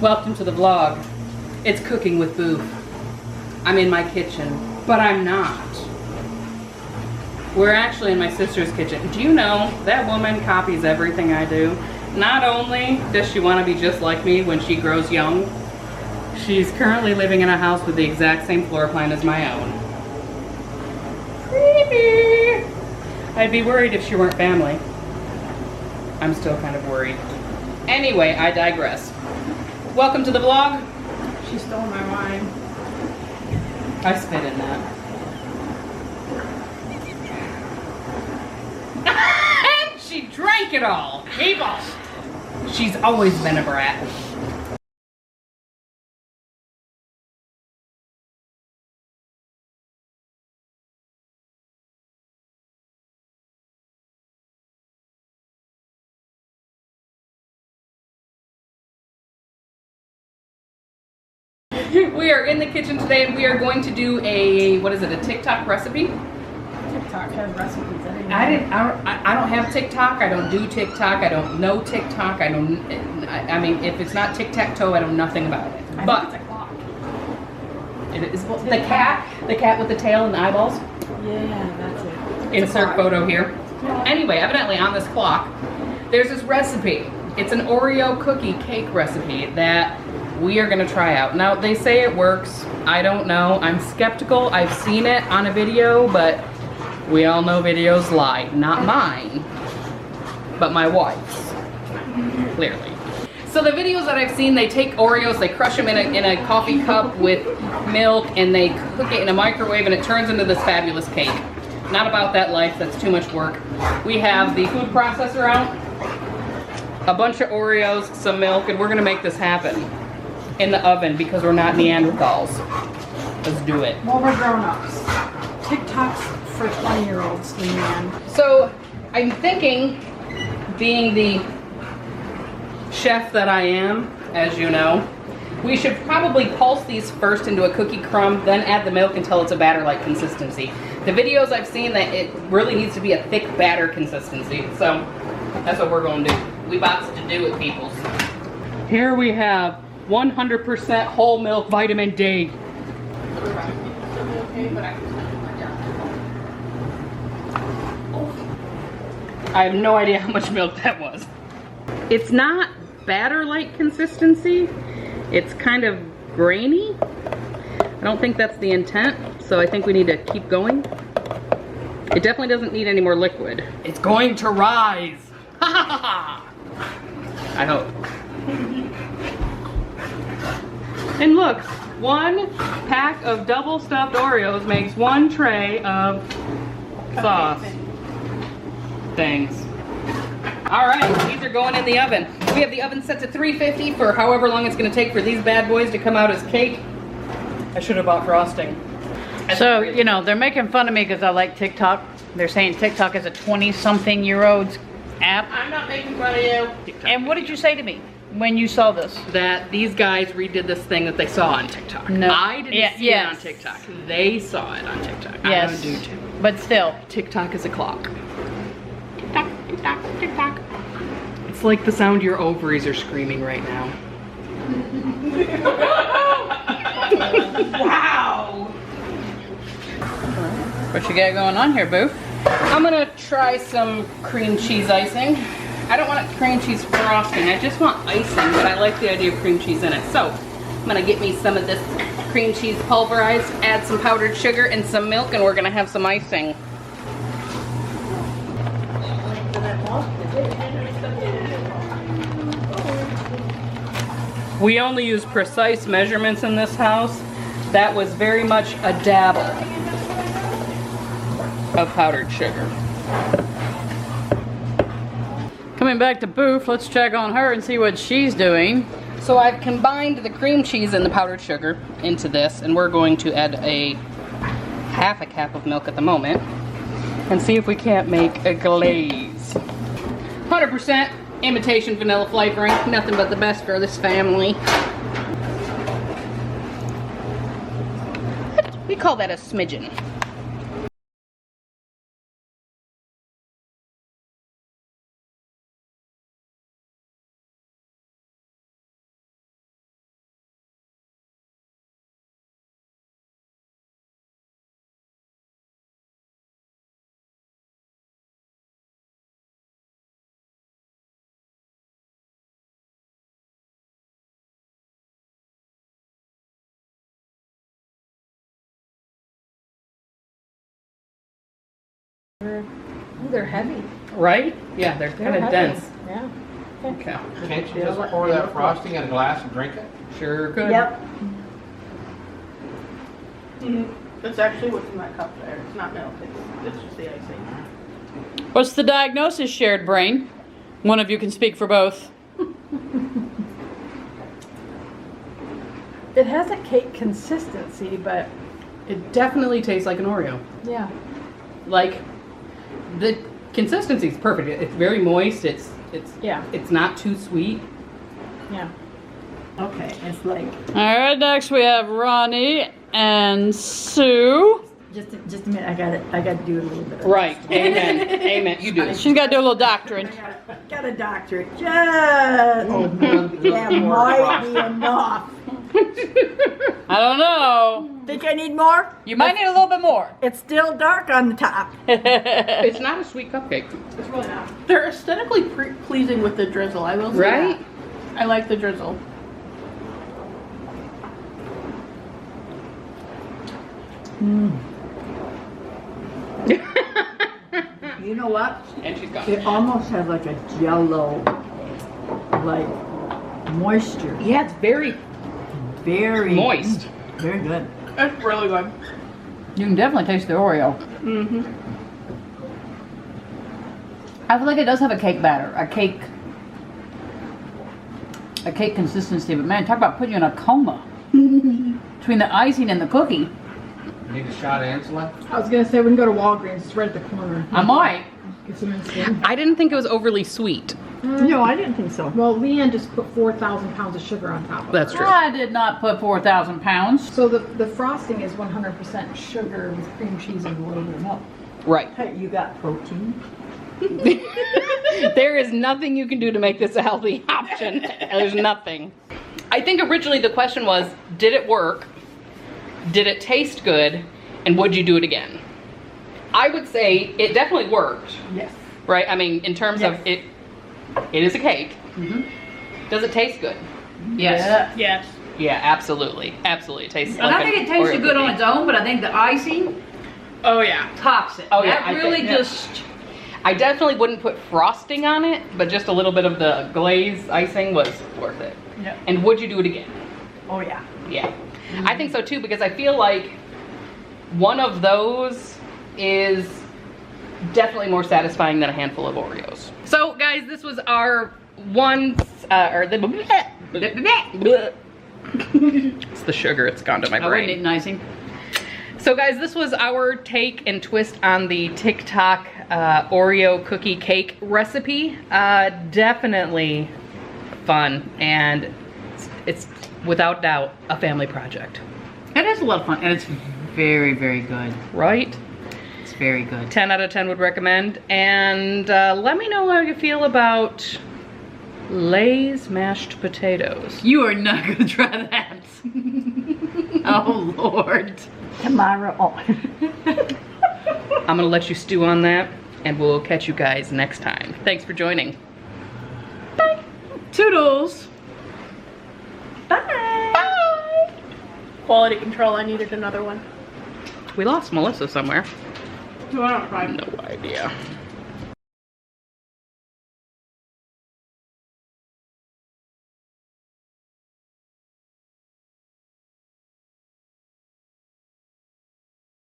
Welcome to the vlog. It's cooking with Boof. I'm in my kitchen, but I'm not. We're actually in my sister's kitchen. Do you know that woman copies everything I do? Not only does she want to be just like me when she grows young, she's currently living in a house with the exact same floor plan as my own. Creepy. I'd be worried if she weren't family. I'm still kind of worried. Anyway, I digress. Welcome to the vlog. She stole my wine. I spit in that. And she drank it all. People. She's always been a brat. We are in the kitchen today and we are going to do a, what is it, a TikTok recipe? TikTok has recipes. I don't have TikTok. I don't do TikTok. I don't know TikTok. I mean, if it's not tic-tac-toe, I know nothing about it. But it's a clock. It is the cat with the tail and the eyeballs. Yeah, that's it. Insert photo here. Anyway, evidently on this clock, there's this recipe. It's an Oreo cookie cake recipe that we are gonna try out. Now, they say it works. I don't know. I'm skeptical. I've seen it on a video, but we all know videos lie. Not mine, but my wife's, clearly. So the videos that I've seen, they take Oreos, they crush them in a coffee cup with milk, and they cook it in a microwave, and it turns into this fabulous cake. Not about that life. That's too much work. We have the food processor out, a bunch of Oreos, some milk, and we're gonna make this happen in the oven because we're not Neanderthals. Let's do it. Well, we're grown-ups. TikTok's for 20-year-olds, man. So I'm thinking, being the chef that I am, as you know, we should probably pulse these first into a cookie crumb, then add the milk until it's a batter-like consistency. The videos I've seen that it really needs to be a thick batter consistency, so that's what we're gonna do. We about to do it, peoples. Here we have 100% whole milk vitamin D. I have no idea how much milk that was. It's not batter-like consistency. It's kind of grainy. I don't think that's the intent, so I think we need to keep going. It definitely doesn't need any more liquid. It's going to rise. Ha ha ha ha. I hope. And look, one pack of double stuffed Oreos makes one tray of sauce things. All right, these are going in the oven. We have the oven set to 350 for however long it's gonna take for these bad boys to come out as cake. I should have bought frosting. So, you know, they're making fun of me because I like TikTok. They're saying TikTok is a 20-something-year-old's app. I'm not making fun of you. And what did you say to me when you saw this? That these guys redid this thing that they saw on TikTok. No. I didn't see it on TikTok. They saw it on TikTok. Yes. I don't do too. But still. TikTok is a clock. Tick-tock, tick-tock, tick-tock. It's like the sound your ovaries are screaming right now. Wow! What you got going on here, boo? I'm gonna try some cream cheese icing. I don't want cream cheese frosting, I just want icing, but I like the idea of cream cheese in it. So, I'm gonna get me some of this cream cheese pulverized, add some powdered sugar and some milk, and we're gonna have some icing. We only use precise measurements in this house. That was very much a dabble of powdered sugar. Coming back to Boof, let's check on her and see what she's doing. So I've combined the cream cheese and the powdered sugar into this, and we're going to add a half a cup of milk at the moment and see if we can't make a glaze. 100% imitation vanilla flavoring, nothing but the best for this family. We call that a smidgen. Oh, they're heavy. Right? Yeah, they're They're kind of heavy. dense. Yeah. Okay. Can't you just pour that frosting in a glass and drink it? Sure could. Yep. That's actually what's in that cup there. It's not milk. It's just the icing. What's the diagnosis, shared brain? One of you can speak for both. It has a cake consistency, but It definitely tastes like an Oreo. yeah. Like, the consistency is perfect. It's very moist. Yeah. It's not too sweet. Yeah. Okay, it's like, All right, next we have Ronnie and Sue. just a minute, I gotta do a little bit of. Right. Amen. Amen. You do. She's got to do a little doctorate. Got a doctorate, just, that might be enough. I don't know. Think I need more? You might need a little bit more. It's still dark on the top. It's not a sweet cupcake. It's really not. They're aesthetically pleasing with the drizzle. I will say Right? that. I like the drizzle. You know what? And she's got It almost has like a jello, like moisture. Yeah, it's very Very moist. Very good. It's really good. You can definitely taste the Oreo. Mm-hmm. I feel like it does have a cake batter, a cake consistency. But man, talk about putting you in a coma between the icing and the cookie. Need a shot of insulin? I was gonna say we can go to Walgreens. It's right at the corner. I might. Get some insulin. I didn't think it was overly sweet. No, I didn't think so. Well, Leanne just put 4,000 pounds of sugar on top of That's it. true. I did not put 4,000 pounds. So the frosting is 100% sugar with cream cheese and a little bit of milk. Right. Hey, you got protein? There is nothing you can do to make this a healthy option. There's nothing. I think originally the question was, did it work? Did it taste good? And would you do it again? I would say it definitely worked, Yes. right? I mean, in terms of it is a cake. Does it taste good? Yes. Yes. Yeah, absolutely. Absolutely. It tastes And like I think an it tasted Oreo good on cookie. its own, but I think the icing Oh yeah. tops it. Oh, yeah, That I really think- yeah. just. I definitely wouldn't put frosting on it, but just a little bit of the glaze icing was worth it. Yep. And would you do it again? Oh yeah. Yeah. I think so too, because I feel like one of those is definitely more satisfying than a handful of Oreos. So guys, this was our it's the sugar, it's gone to my I wasn't brain. eating icing. So guys, this was our take and twist on the TikTok Oreo cookie cake recipe. Definitely fun, and it's without doubt a family project. It is a lot of fun, and it's very, very good. Right? It's very good. 10 out of 10 would recommend. And let me know how you feel about Lay's mashed potatoes. You are not gonna try that. Oh Lord. Tomorrow. Oh. I'm gonna let you stew on that, and we'll catch you guys next time. Thanks for joining. Toodles. Bye. Quality control. I needed another one. We lost Melissa somewhere. So I don't try. No idea.